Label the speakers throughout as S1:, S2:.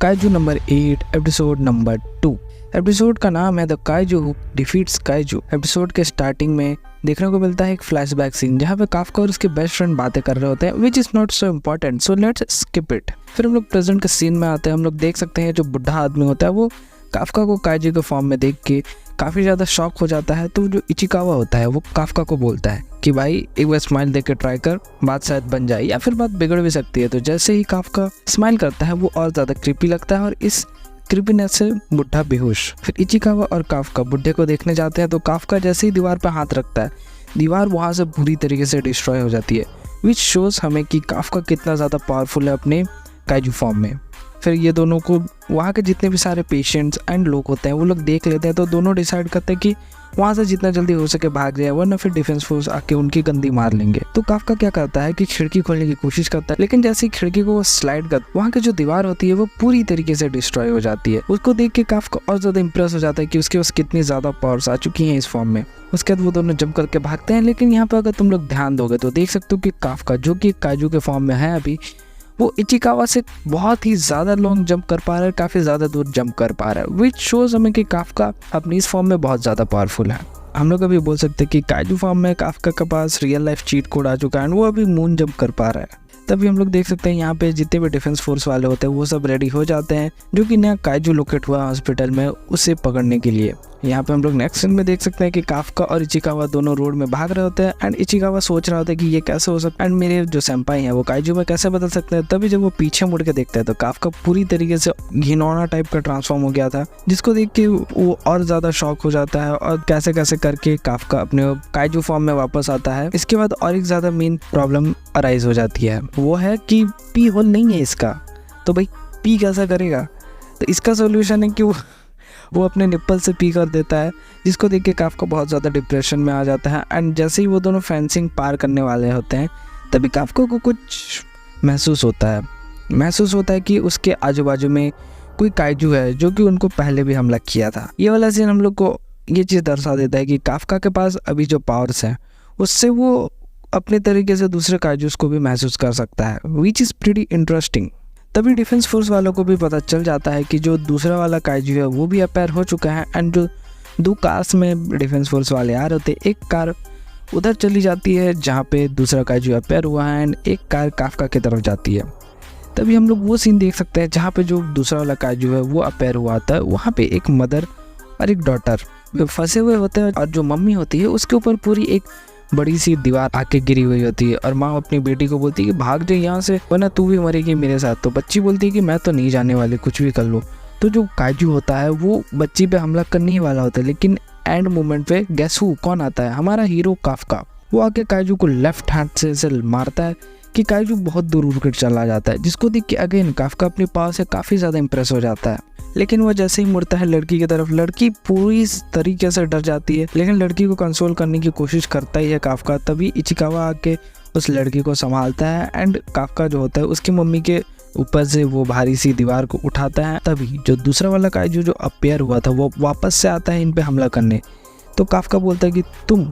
S1: Kaiju number 8 episode number 2। Episode का नाम है the kaiju defeats kaiju. Episode के स्टार्टिंग में देखने को मिलता है एक फ्लैशबैक सीन जहाँ पे काफका और उसके बेस्ट फ्रेंड बातें कर रहे होते हैं, which is not so important, so let's skip it. फिर हम लोग प्रेजेंट के सीन में आते हैं। हम लोग देख सकते हैं जो बुढ़ा आदमी होता है वो काफका को काइजू के फॉर्म में देख के काफ़ी ज़्यादा शॉक हो जाता है। तो जो इचिकावा होता है वो काफका को बोलता है कि भाई एक बार स्माइल देख के ट्राई कर, बात शायद बन जाए या फिर बात बिगड़ भी सकती है। तो जैसे ही काफका स्माइल करता है वो और ज़्यादा क्रीपी लगता है और इस क्रीपीनेस से बुढ़ा बेहोश। फिर इचिकावा और काफका बुढ़े को देखने जाते हैं तो काफका जैसे ही दीवार पर हाथ रखता है दीवार वहाँ से पूरी तरीके से डिस्ट्रॉय हो जाती है, विच शोज़ हमें कि काफका कितना ज़्यादा पावरफुल है अपने काइजू फॉर्म में। फिर ये दोनों को वहाँ के जितने भी सारे पेशेंट्स एंड लोग होते हैं वो लोग देख लेते हैं तो दोनों डिसाइड करते हैं कि वहाँ से जितना जल्दी हो सके भाग जाए, वरना फिर डिफेंस फोर्स आके उनकी गंदी मार लेंगे। तो काफका क्या करता है कि खिड़की खोलने की कोशिश करता है, लेकिन जैसे ही खिड़की को वो स्लाइड कर वहाँ की जो दीवार होती है वो पूरी तरीके से डिस्ट्रॉय हो जाती है। उसको देख के काफका और ज़्यादा इंप्रेस हो जाता है कि उसके पास कितनी ज़्यादा पावर्स आ चुकी हैं इस फॉर्म में। उसके बाद वो दोनों जंप करके भागते हैं, लेकिन यहाँ पर अगर तुम लोग ध्यान दोगे तो देख सकते हो कि काफका जो कि काइजू के फॉर्म में है अभी, वो इचिकावा से बहुत ही ज़्यादा लॉन्ग जंप कर पा रहा है, काफ़ी ज़्यादा दूर जंप कर पा रहा है, विच शोज़ हमें कि काफका अपनी इस फॉर्म में बहुत ज़्यादा पावरफुल है। हम लोग अभी बोल सकते हैं कि काइजू फॉर्म में काफका के पास रियल लाइफ चीट कोड आ चुका है, वो अभी मून जंप कर पा रहा है। तभी हम लोग देख सकते हैं यहाँ पे जितने भी डिफेंस फोर्स वाले होते हैं वो सब रेडी हो जाते हैं, जो कि नया काइजू लोकेट हुआ हॉस्पिटल में उसे पकड़ने के लिए। यहाँ पे हम लोग नेक्स्ट सीन में देख सकते हैं कि काफका और इचिकावा दोनों रोड में भाग रहे होते हैं एंड इचिकावा सोच रहा होता है कि ये कैसे हो सकता है एंड मेरे जो सेंपाई हैं वो काइजू में कैसे बदल सकते हैं। तभी जब वो पीछे मुड़ के देखता है तो काफका पूरी तरीके से घिनौना टाइप का ट्रांसफॉर्म हो गया था, जिसको देख के वो और ज़्यादा शॉक हो जाता है और कैसे कैसे करके काफका अपने काइजू फॉर्म में वापस आता है। इसके बाद और एक ज़्यादा मेन प्रॉब्लम अराइज हो जाती है, वो है कि पी होल नहीं है इसका, तो भाई पी कैसा करेगा। तो इसका सोल्यूशन है कि वो अपने निप्पल से पी कर देता है, जिसको देख के काफका बहुत ज़्यादा डिप्रेशन में आ जाता है। एंड जैसे ही वो दोनों फेंसिंग पार करने वाले होते हैं तभी काफका को कुछ महसूस होता है कि उसके आजू बाजू में कोई काइजू है जो कि उनको पहले भी हमला किया था। ये वाला सीन हम लोग को ये चीज़ दर्शा देता है कि काफका के पास अभी जो पावर्स हैं उससे वो अपने तरीके से दूसरे काइजूस को भी महसूस कर सकता है, विच इज़ प्रीटी इंटरेस्टिंग। तभी डिफेंस फोर्स वालों को भी पता चल जाता है कि जो दूसरा वाला काइजू है वो भी अपेयर हो चुका है एंड जो दो कार्स में डिफेंस फोर्स वाले आ रहे थे, एक कार उधर चली जाती है जहाँ पे दूसरा काइजू अपेयर हुआ है एंड एक कार काफका की तरफ जाती है। तभी हम लोग वो सीन देख सकते हैं जहाँ पे जो दूसरा वाला काइजू है वो अपेयर हुआ था, वहाँ पे एक मदर और एक डॉटर फंसे हुए होते हैं और जो मम्मी होती है उसके ऊपर पूरी एक बड़ी सी दीवार आके गिरी हुई होती है और माँ अपनी बेटी को बोलती है कि भाग जाए यहाँ से वरना तू भी मरेगी मेरे साथ। तो बच्ची बोलती है कि मैं तो नहीं जाने वाली, कुछ भी कर लो। तो जो काइजू होता है वो बच्ची पे हमला करने ही वाला होता है, लेकिन एंड मोमेंट पे गैस हु कौन आता है, हमारा हीरो काफका। वो आके काइजू को लेफ्ट हैंड से मारता है कि काइजू बहुत दूर उड़कर चला जाता है, जिसको देख के अगेन काफका अपनी पावर से काफ़ी ज़्यादा इंप्रेस हो जाता है। लेकिन वो जैसे ही मुड़ता है लड़की की तरफ, लड़की पूरी तरीके से डर जाती है, लेकिन लड़की को कंसोल करने की कोशिश करता ही है काफका। तभी इचिकावा आके उस लड़की को संभालता है एंड काफका जो होता है उसकी मम्मी के ऊपर से वो भारी सी दीवार को उठाता है। तभी जो दूसरा वाला काइजू जो अपेयर हुआ था वो वापस से आता है इन पे हमला करने। तो काफका बोलता है कि तुम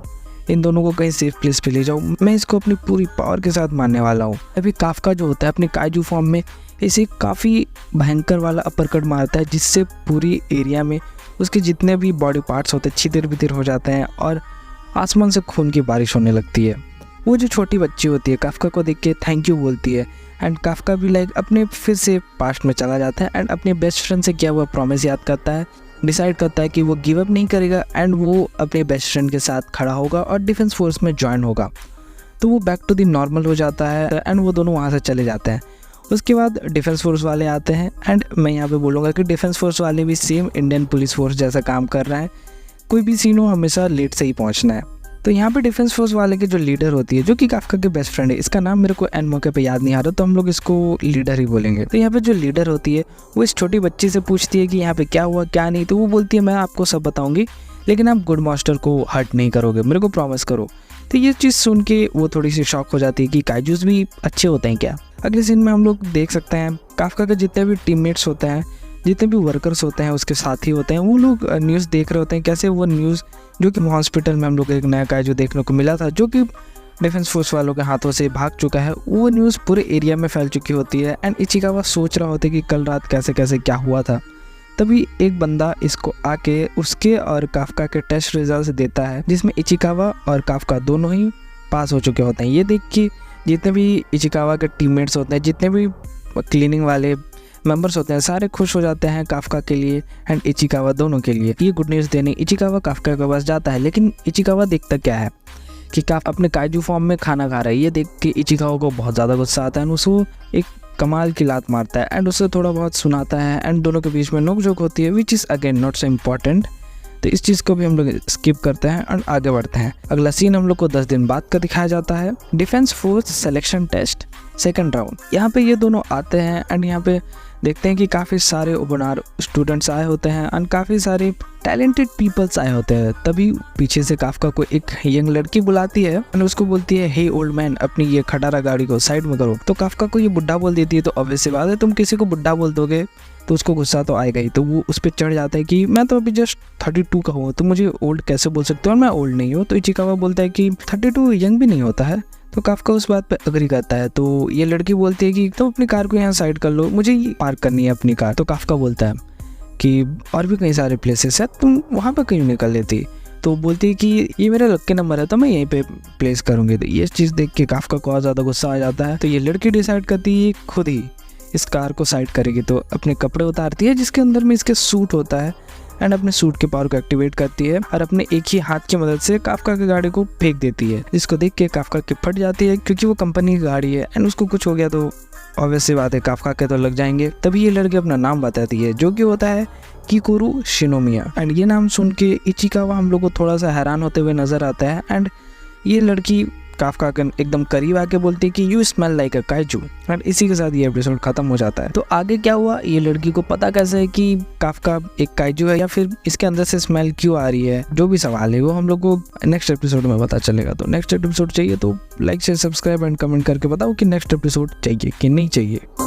S1: इन दोनों को कहीं सेफ प्लेस पे ले जाओ, मैं इसको अपनी पूरी पावर के साथ मारने वाला हूँ। अभी काफका जो होता है अपने काइजू फॉर्म में इसे काफ़ी भयंकर वाला अपरकट मारता है, जिससे पूरी एरिया में उसके जितने भी बॉडी पार्ट्स होते हैं छितिर बितिर हो जाते हैं और आसमान से खून की बारिश होने लगती है। वो जो छोटी बच्ची होती है काफका को देख के थैंक यू बोलती है एंड काफका भी लाइक अपने फिर से पास्ट में चला जाता है एंड अपने बेस्ट फ्रेंड से किया हुआ प्रॉमिस याद करता है, डिसाइड करता है कि वो गिव अप नहीं करेगा एंड वो अपने बेस्ट फ्रेंड के साथ खड़ा होगा और डिफेंस फोर्स में ज्वाइन होगा। तो वो बैक टू द नॉर्मल हो जाता है एंड वो दोनों वहाँ से चले जाते हैं। उसके बाद डिफेंस फोर्स वाले आते हैं एंड मैं यहाँ पे बोलूँगा कि डिफेंस फोर्स वाले भी सेम इंडियन पुलिस फोर्स जैसा काम कर रहे हैं, कोई भी सीन हो हमेशा लेट से ही पहुँचना है। तो यहाँ पे डिफेंस फोर्स वाले के जो लीडर होती है जो कि काफका के बेस्ट फ्रेंड है, इसका नाम मेरे को एंड मौके पे याद नहीं आ रहा तो हम लोग इसको लीडर ही बोलेंगे। तो यहाँ पे जो लीडर होती है वो इस छोटी बच्ची से पूछती है कि यहाँ पे क्या हुआ क्या नहीं। तो वो बोलती है मैं आपको सब बताऊँगी, लेकिन आप गुड मास्टर को हर्ट नहीं करोगे, मेरे को प्रॉमिस करो। तो ये चीज़ सुन के वो थोड़ी सी शॉक हो जाती है कि काइजूस भी अच्छे होते हैं क्या। अगले सीन में हम लोग देख सकते हैं काफका के जितने भी टीममेट्स होते हैं, जितने भी वर्कर्स होते हैं, उसके साथी होते हैं, वो लोग न्यूज़ देख रहे होते हैं। कैसे वो न्यूज़ जो कि हॉस्पिटल में हम लोग एक नया काइजू देखने को मिला था जो कि डिफेंस फोर्स वालों के हाथों से भाग चुका है, वो न्यूज़ पूरे एरिया में फैल चुकी होती है। एंड इचिकावा सोच रहा होता है कि कल रात कैसे कैसे क्या हुआ था। तभी एक बंदा इसको आके उसके और काफका के टेस्ट रिजल्ट देता है, जिसमें इचिकावा और काफका दोनों ही पास हो चुके होते हैं। ये देख के जितने भी इचिकावा के टीममेट्स होते हैं, जितने भी क्लीनिंग वाले मेंबर्स होते हैं, सारे खुश हो जाते हैं काफका के लिए एंड इचिकावा दोनों के लिए। ये गुड न्यूज़ देने इचिकावा काफका के पास जाता है, लेकिन इचिकावा देखता क्या है कि काफ अपने काइजू फॉर्म में खाना खा रहा है। ये देख के इचिकावा को बहुत ज़्यादा गुस्सा आता है, उसको एक कमाल की लात मारता है एंड उससे थोड़ा बहुत सुनाता है एंड दोनों के बीच में नोकझोंक होती है, which is again not so important. तो इस चीज़ को भी हम लोग स्किप करते हैं और आगे बढ़ते हैं। अगला सीन हम लोग को 10 दिन बाद का दिखाया जाता है। Defence force selection test second round. यहाँ पे ये दोनों आते हैं एंड यहाँ पे देखते हैं कि काफ़ी सारे ओबनार स्टूडेंट्स आए होते हैं एंड काफ़ी सारे टैलेंटेड पीपल्स आए होते हैं। तभी पीछे से काफका को एक यंग लड़की बुलाती है और उसको बोलती है, हे ओल्ड मैन, अपनी ये खटारा गाड़ी को साइड में करो। तो काफका को ये बुड्ढा बोल देती है। तो ऑब्वियस सी बात है, तुम किसी को बुड्ढा बोल दोगे तो उसको गुस्सा तो आएगा ही। तो वो उस पर चढ़ जाता है कि मैं तो अभी जस्ट 32 का हूँ, तो मुझे ओल्ड कैसे बोल सकते हो, और मैं ओल्ड नहीं हूँ। तो इचिकावा बोलता है कि 32 यंग भी नहीं होता है। तो काफका उस बात पे अग्री करता है। तो ये लड़की बोलती है कि तुम अपनी कार को यहाँ साइड कर लो, मुझे पार्क करनी है अपनी कार। तो काफका बोलता है कि और भी कई सारे प्लेसेस है, तुम वहाँ पे क्यों निकल लेती। तो बोलती है कि ये मेरा लक्की नंबर है तो मैं यहीं पे प्लेस करूँगी। तो ये चीज़ देख के काफका को और ज़्यादा गुस्सा आ जाता है। तो ये लड़की डिसाइड करती है खुद ही इस कार को साइड करेगी। तो अपने कपड़े उतारती है जिसके अंदर में इसके सूट होता है एंड अपने सूट के पावर को एक्टिवेट करती है और अपने एक ही हाथ की मदद से काफका की गाड़ी को फेंक देती है, जिसको देख के काफका की फट जाती है क्योंकि वो कंपनी की गाड़ी है एंड उसको कुछ हो गया तो ऑब्वियस सी बात है काफका के तो लग जाएंगे। तभी ये लड़की अपना नाम बताती है जो कि होता है किकुरु शिनोमिया। एंड ये नाम सुन के इचिकावा हम लोग को थोड़ा सा हैरान होते हुए नजर आता है एंड ये लड़की काफका के एकदम करीब आके बोलती है कि you smell like a kaiju. और इसी के साथ ये एपिसोड खत्म हो जाता है। तो आगे क्या हुआ, ये लड़की को पता कैसे है कि काफका एक काइजू है या फिर इसके अंदर से स्मेल क्यों आ रही है, जो भी सवाल है वो हम लोग को नेक्स्ट एपिसोड में पता चलेगा। तो नेक्स्ट एपिसोड चाहिए तो like share subscribe and comment करके बताओ कि नेक्स्ट एपिसोड चाहिए कि नहीं चाहिए।